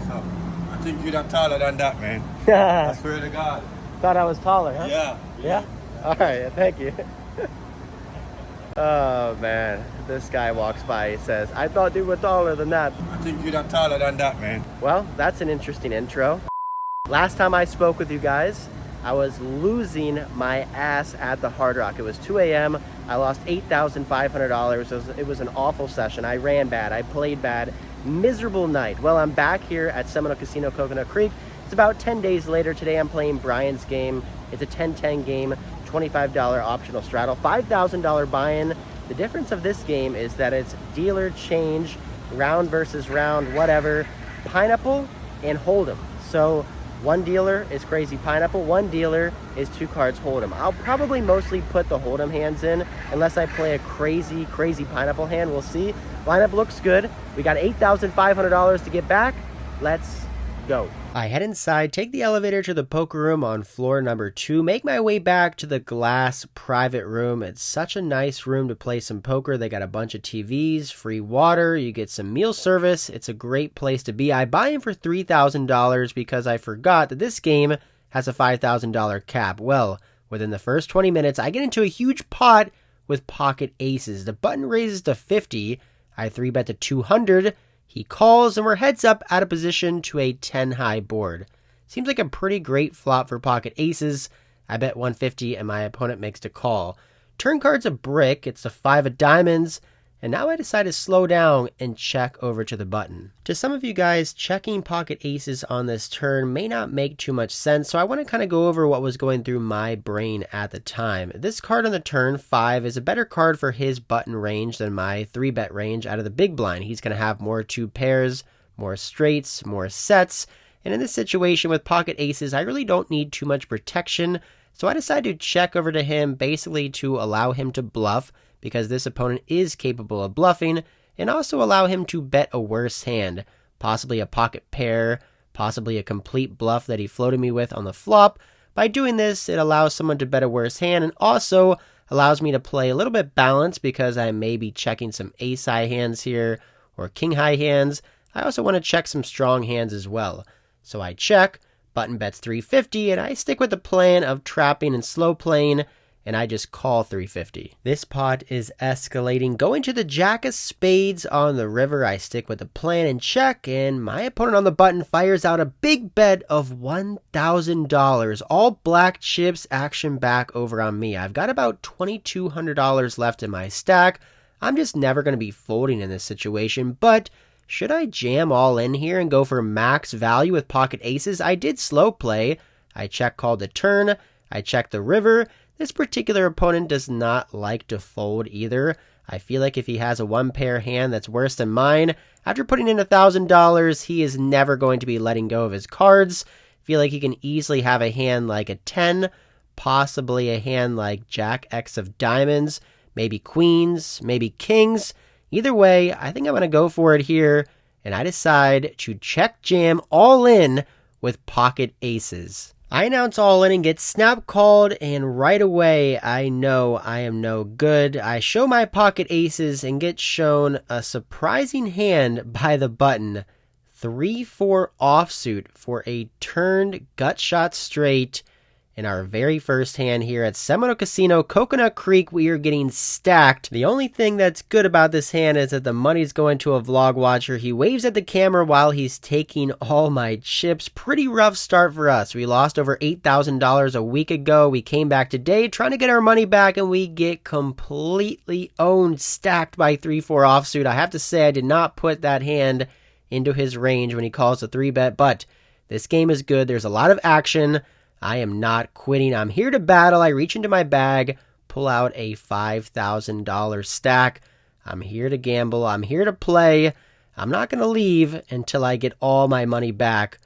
so I think you're taller than that, man. I swear to God. Thought I was taller, huh? Yeah. Yeah? All right, thank you. Oh, man. This guy walks by, he says, I thought you were taller than that. I think you're taller than that, man. Well, that's an interesting intro. Last time I spoke with you guys, I was losing my ass at the Hard Rock. It was 2 a.m. I lost $8,500. It was an awful session. I ran bad. I played bad. Miserable night. Well, I'm back here at Seminole Casino, Coconut Creek. It's about 10 days later. Today I'm playing Brian's game. It's a 10-10 game, $25 optional straddle, $5,000 buy-in. The difference of this game is that it's dealer change, round versus round, whatever, pineapple and hold'em. So one dealer is crazy pineapple, one dealer is 2 cards hold'em. I'll probably mostly put the hold'em hands in unless I play a crazy pineapple hand. We'll see. Lineup looks good. We got $8,500 to get back. Let's go. I head inside, take the elevator to the poker room on floor number 2, make my way back to the glass private room. It's such a nice room to play some poker. They got a bunch of TVs, free water, you get some meal service. It's a great place to be. I buy in for $3,000 because I forgot that this game has a $5,000 cap. Well, within the first 20 minutes, I get into a huge pot with pocket aces. The button raises to 50. I 3-bet to 200. He calls, and we're heads up out of position to a 10 high board. Seems like a pretty great flop for pocket aces. I bet 150 and my opponent makes the call. Turn card's a brick, it's a 5 of diamonds, and now I decide to slow down and check over to the button. To some of you guys, checking pocket aces on this turn may not make too much sense, so I want to kind of go over what was going through my brain at the time. This card on the turn, 5, is a better card for his button range than my 3-bet range out of the big blind. He's going to have more 2 pairs, more straights, more sets, and in this situation with pocket aces, I really don't need too much protection, so I decided to check over to him basically to allow him to bluff, because this opponent is capable of bluffing, and also allow him to bet a worse hand, possibly a pocket pair, possibly a complete bluff that he floated me with on the flop. By doing this, it allows someone to bet a worse hand, and also allows me to play a little bit balanced because I may be checking some ace-high hands here, or king-high hands. I also want to check some strong hands as well. So I check, button bets 350, and I stick with the plan of trapping and slow playing, and I just call 350. This pot is escalating. Going to the jack of spades on the river. I stick with the plan and check, and my opponent on the button fires out a big bet of $1,000. All black chips, action back over on me. I've got about $2,200 left in my stack. I'm just never going to be folding in this situation, but should I jam all in here and go for max value with pocket aces? I did slow play. I check called the turn. I check the river. This particular opponent does not like to fold either. I feel like if he has a 1-pair hand that's worse than mine, after putting in $1,000, he is never going to be letting go of his cards. I feel like he can easily have a hand like a 10, possibly a hand like Jack X of diamonds, maybe queens, maybe kings. Either way, I think I'm going to go for it here, and I decide to check jam all in with pocket aces. I announce all in and get snap called, and right away I know I am no good. I show my pocket aces and get shown a surprising hand by the button. 3-4 offsuit for a turned gut shot straight. In our very first hand here at Seminole Casino, Coconut Creek, we are getting stacked. The only thing that's good about this hand is that the money's going to a vlog watcher. He waves at the camera while he's taking all my chips. Pretty rough start for us. We lost over $8,000 a week ago. We came back today trying to get our money back, and we get completely owned, stacked by 3-4 offsuit. I have to say I did not put that hand into his range when he calls a 3-bet, but this game is good. There's a lot of action. I am not quitting. I'm here to battle. I reach into my bag, pull out a $5,000 stack. I'm here to gamble. I'm here to play. I'm not going to leave until I get all my money back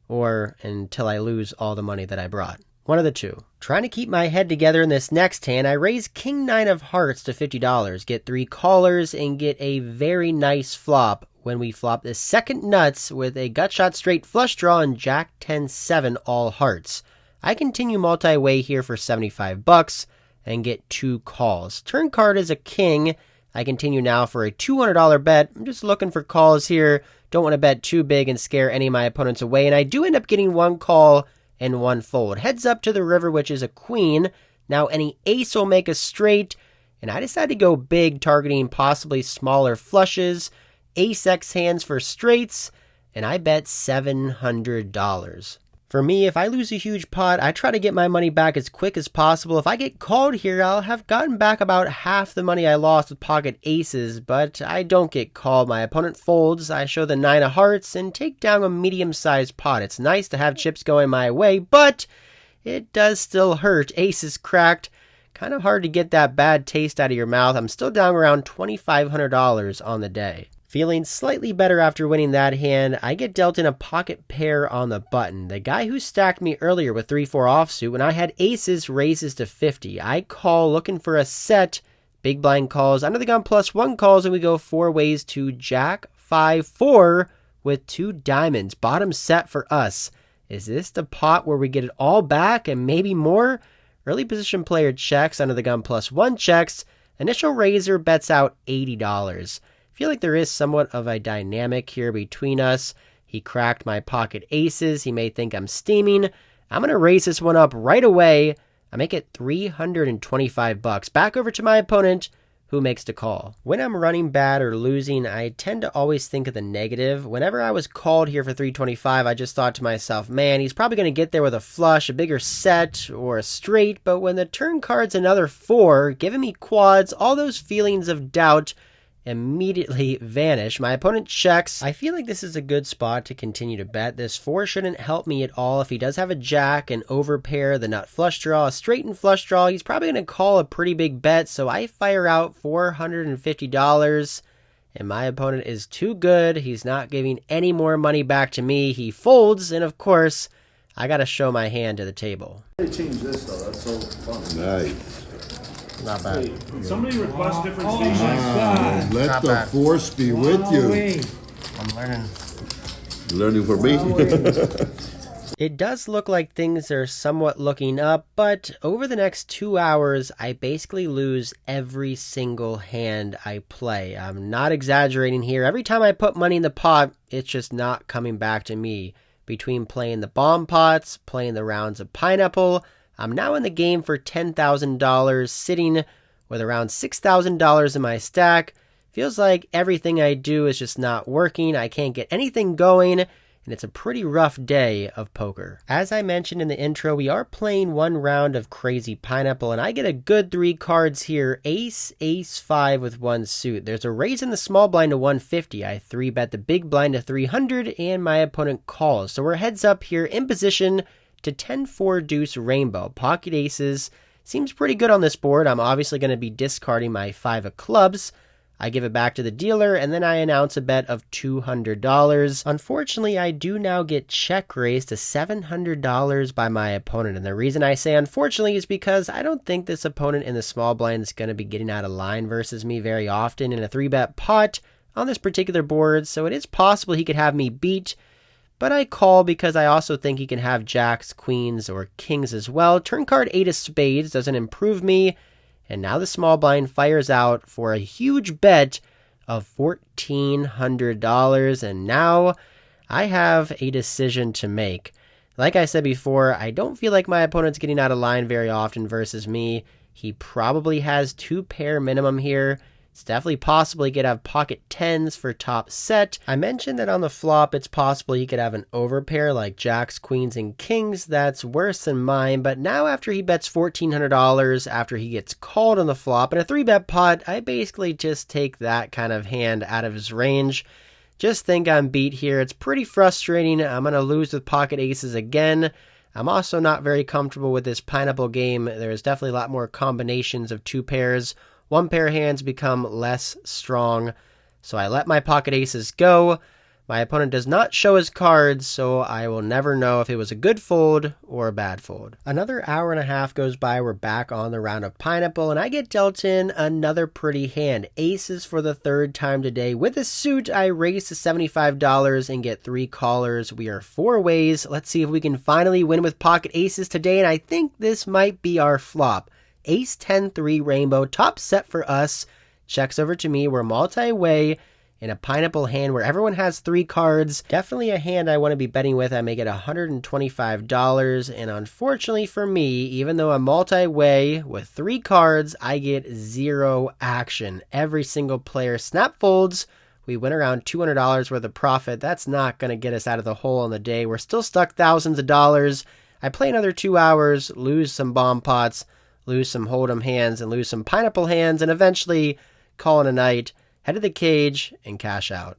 or until I lose all the money that I brought. One of the two. Trying to keep my head together in this next hand, I raise King 9 of Hearts to $50, get 3 callers, and get a very nice flop when we flop the second nuts with a gut shot straight flush draw and Jack 10-7 all hearts. I continue multi-way here for $75 and get 2 calls. Turn card is a king. I continue now for a $200 bet. I'm just looking for calls here Don't want to bet too big and scare any of my opponents away, and I do end up getting one call and one fold. Heads up to the river, which is a queen. Now any ace will make a straight, and I decided to go big, targeting possibly smaller flushes, ace-x hands for straights, and I bet $700. For me, if I lose a huge pot, I try to get my money back as quick as possible. If I get called here, I'll have gotten back about half the money I lost with pocket aces, but I don't get called. My opponent folds, I show the 9 of hearts, and take down a medium-sized pot. It's nice to have chips going my way, but it does still hurt. Ace is cracked. Kind of hard to get that bad taste out of your mouth. I'm still down around $2,500 on the day. Feeling slightly better after winning that hand, I get dealt in a pocket pair on the button. The guy who stacked me earlier with 3-4 offsuit, when I had aces, raises to 50. I call looking for a set. Big blind calls, under the gun +1 calls, and we go 4 ways to Jack 5-4 with 2 diamonds. Bottom set for us. Is this the pot where we get it all back and maybe more? Early position player checks, under the gun +1 checks. Initial raiser bets out $80. Feel like there is somewhat of a dynamic here between us. He cracked my pocket aces. He may think I'm steaming. I'm going to raise this one up right away. I make it $325. Back over to my opponent, who makes the call. When I'm running bad or losing, I tend to always think of the negative. Whenever I was called here for $325, I just thought to myself, man, he's probably going to get there with a flush, a bigger set, or a straight. But when the turn card's another 4, giving me quads, all those feelings of doubt immediately vanish. My opponent checks. I feel like this is a good spot to continue to bet. This 4 shouldn't help me at all. If he does have a jack, an overpair, the nut flush draw, a straight and flush draw, he's probably going to call a pretty big bet, so I fire out $450, and my opponent is too good. He's not giving any more money back to me. He folds, and of course, I got to show my hand to the table. They changed this though, that's so fun. Nice. Not bad. Can somebody request different Oh stations? my God. Let Not the bad. force be with you. Wait. I'm learning. Learning for me. It does look like things are somewhat looking up, but over the next 2 hours, I basically lose every single hand I play. I'm not exaggerating here. Every time I put money in the pot, it's just not coming back to me. Between playing the bomb pots, playing the rounds of pineapple, I'm now in the game for $10,000, sitting with around $6,000 in my stack. Feels like everything I do is just not working. I can't get anything going, and it's a pretty rough day of poker. As I mentioned in the intro, we are playing one round of Crazy Pineapple, and I get a good 3 cards here. Ace, Ace 5 with 1 suit. There's a raise in the small blind to 150. I 3-bet the big blind to 300, and my opponent calls. So we're heads up here in position to 10-4 deuce rainbow. Pocket aces seems pretty good on this board. I'm obviously going to be discarding my 5 of clubs. I give it back to the dealer, and then I announce a bet of $200. Unfortunately, I do now get check raised to $700 by my opponent. And the reason I say unfortunately is because I don't think this opponent in the small blind is going to be getting out of line versus me very often in a 3-bet pot on this particular board. So it is possible he could have me beat. But I call because I also think he can have jacks, queens, or kings as well. Turn card 8 of spades doesn't improve me. And now the small blind fires out for a huge bet of $1,400. And now I have a decision to make. Like I said before, I don't feel like my opponent's getting out of line very often versus me. He probably has 2 pair minimum here. It's definitely possible he could have pocket 10s for top set. I mentioned that on the flop, it's possible he could have an overpair like jacks, queens, and kings. That's worse than mine. But now after he bets $1,400, after he gets called on the flop in a 3-bet pot, I basically just take that kind of hand out of his range. Just think I'm beat here. It's pretty frustrating. I'm going to lose with pocket aces again. I'm also not very comfortable with this pineapple game. There's definitely a lot more combinations of 2 pairs. 1 pair of hands become less strong, so I let my pocket aces go. My opponent does not show his cards, so I will never know if it was a good fold or a bad fold. Another hour and a half goes by. We're back on the round of pineapple, and I get dealt in another pretty hand. Aces for the 3rd time today. With a suit, I raise to $75 and get 3 callers. We are 4 ways. Let's see if we can finally win with pocket aces today, and I think this might be our flop. Ace 10-3 rainbow, top set for us. Checks over to me. We're multi-way, in a pineapple hand where everyone has 3 cards. Definitely a hand I want to be betting with. I may get $125, and unfortunately for me, even though I'm multi-way with 3 cards, I get 0 action. Every single player snap folds. We win around $200 worth of profit. That's not going to get us out of the hole on the day. We're still stuck thousands of dollars. I play another 2 hours, lose some bomb pots, lose some hold'em hands, and lose some pineapple hands, and eventually call it a night, head to the cage, and cash out.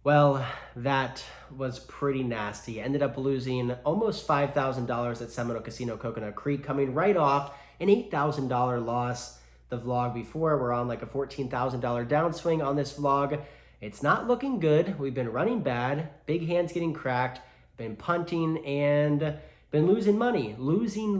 Well, that was pretty nasty. Ended up losing almost $5,000 at Seminole Casino Coconut Creek, coming right off an $8,000 loss. The vlog before, we're on like a $14,000 downswing on this vlog. It's not looking good. We've been running bad, big hands getting cracked, been punting, and been losing money. Losing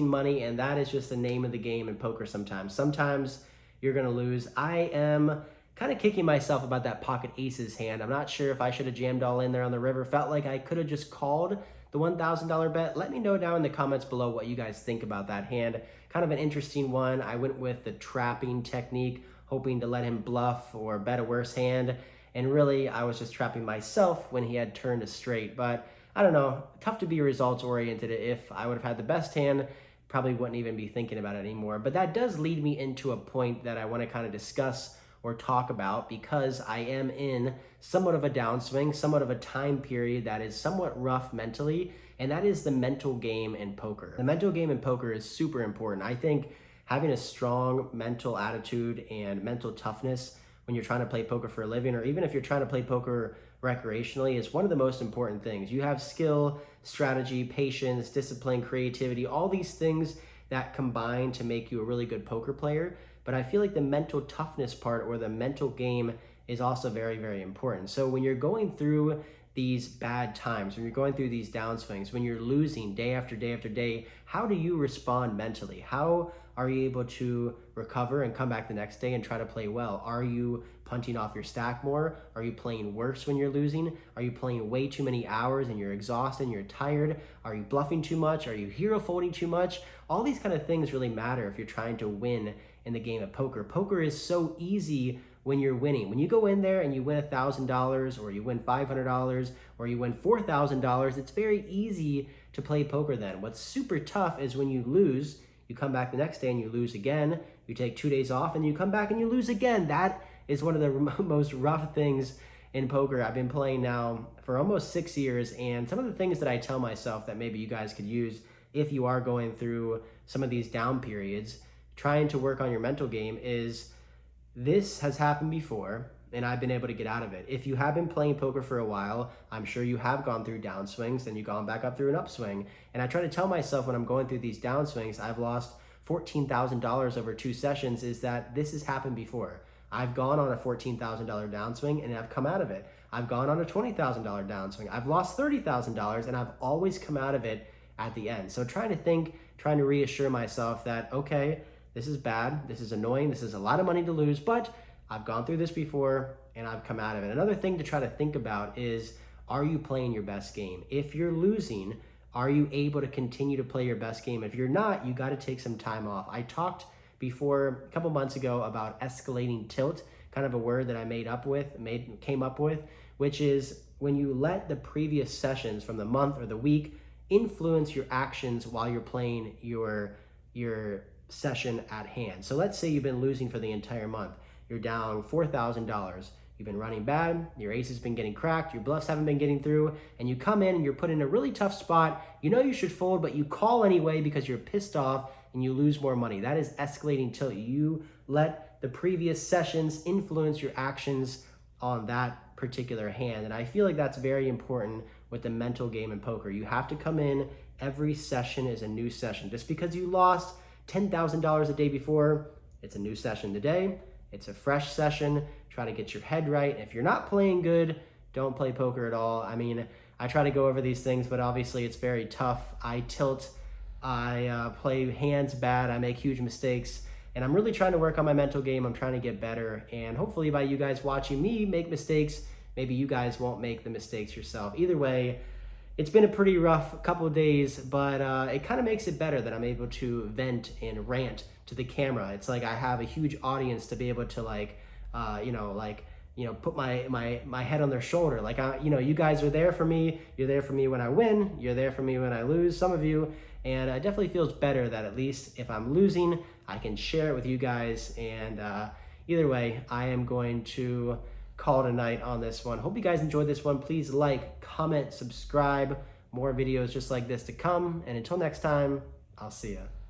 money, and that is just the name of the game in poker sometimes. Sometimes you're gonna lose. I am kind of kicking myself about that pocket aces hand. I'm not sure if I should have jammed all in there on the river. Felt like I could have just called the $1,000 bet. Let me know down in the comments below what you guys think about that hand. Kind of an interesting one. I went with the trapping technique, hoping to let him bluff or bet a worse hand. And really, I was just trapping myself when he had turned a straight. But I don't know, tough to be results oriented. If I would have had the best hand, probably wouldn't even be thinking about it anymore. But that does lead me into a point that I want to kind of discuss or talk about, because I am in somewhat of a downswing, somewhat of a time period that is somewhat rough mentally, and that is the mental game in poker. The mental game in poker is super important. I think having a strong mental attitude and mental toughness when you're trying to play poker for a living, or even if you're trying to play poker recreationally, is one of the most important things. You have skill, strategy, patience, discipline, creativity, all these things that combine to make you a really good poker player. But I feel like the mental toughness part, or the mental game, is also very, very important. So when you're going through these bad times, when you're going through these downswings, when you're losing day after day after day, how do you respond mentally? How are you able to recover and come back the next day and try to play well? Are you punting off your stack more? Are you playing worse when you're losing? Are you playing way too many hours and you're exhausted and you're tired? Are you bluffing too much? Are you hero folding too much? All these kind of things really matter if you're trying to win in the game of poker. Poker is so easy when you're winning. When you go in there and you win $1,000, or you win $500, or you win $4,000, it's very easy to play poker then. What's super tough is when you lose, you come back the next day and you lose again, you take 2 days off and you come back and you lose again. That is one of the most rough things in poker. I've been playing now for almost 6 years, and some of the things that I tell myself that maybe you guys could use if you are going through some of these down periods, trying to work on your mental game, is this has happened before and I've been able to get out of it. If you have been playing poker for a while, I'm sure you have gone through downswings, then you've gone back up through an upswing. And I try to tell myself when I'm going through these downswings, I've lost $14,000 over 2 sessions, is that this has happened before. I've gone on a $14,000 downswing and I've come out of it. I've gone on a $20,000 downswing. I've lost $30,000 and I've always come out of it at the end. So trying to reassure myself that, okay, this is bad, this is annoying, this is a lot of money to lose, but I've gone through this before and I've come out of it. Another thing to try to think about is, are you playing your best game? If you're losing, are you able to continue to play your best game? If you're not, you got to take some time off. I talked before a couple months ago about escalating tilt, kind of a word that I came up with, which is when you let the previous sessions from the month or the week influence your actions while you're playing your session at hand. So let's say you've been losing for the entire month. You're down $4,000. You've been running bad, your ace has been getting cracked, your bluffs haven't been getting through, and you come in and you're put in a really tough spot. You know you should fold, but you call anyway because you're pissed off and you lose more money. That is escalating tilt. You let the previous sessions influence your actions on that particular hand. And I feel like that's very important with the mental game in poker. You have to come in, every session is a new session. Just because you lost $10,000 a day before, it's a new session today. It's a fresh session. Try to get your head right. If you're not playing good, don't play poker at all. I mean, I try to go over these things, but obviously it's very tough. I tilt, I play hands bad, I make huge mistakes, and I'm really trying to work on my mental game. I'm trying to get better, and hopefully by you guys watching me make mistakes, maybe you guys won't make the mistakes yourself. Either way, it's been a pretty rough couple of days, but it kind of makes it better that I'm able to vent and rant to the camera. It's like I have a huge audience to be able to put my head on their shoulder. Like, you guys are there for me. You're there for me when I win. You're there for me when I lose, some of you. And it definitely feels better that at least if I'm losing, I can share it with you guys. And either way, I am going to call it a night on this one. Hope you guys enjoyed this one. Please like, comment, subscribe. More videos just like this to come. And until next time, I'll see ya.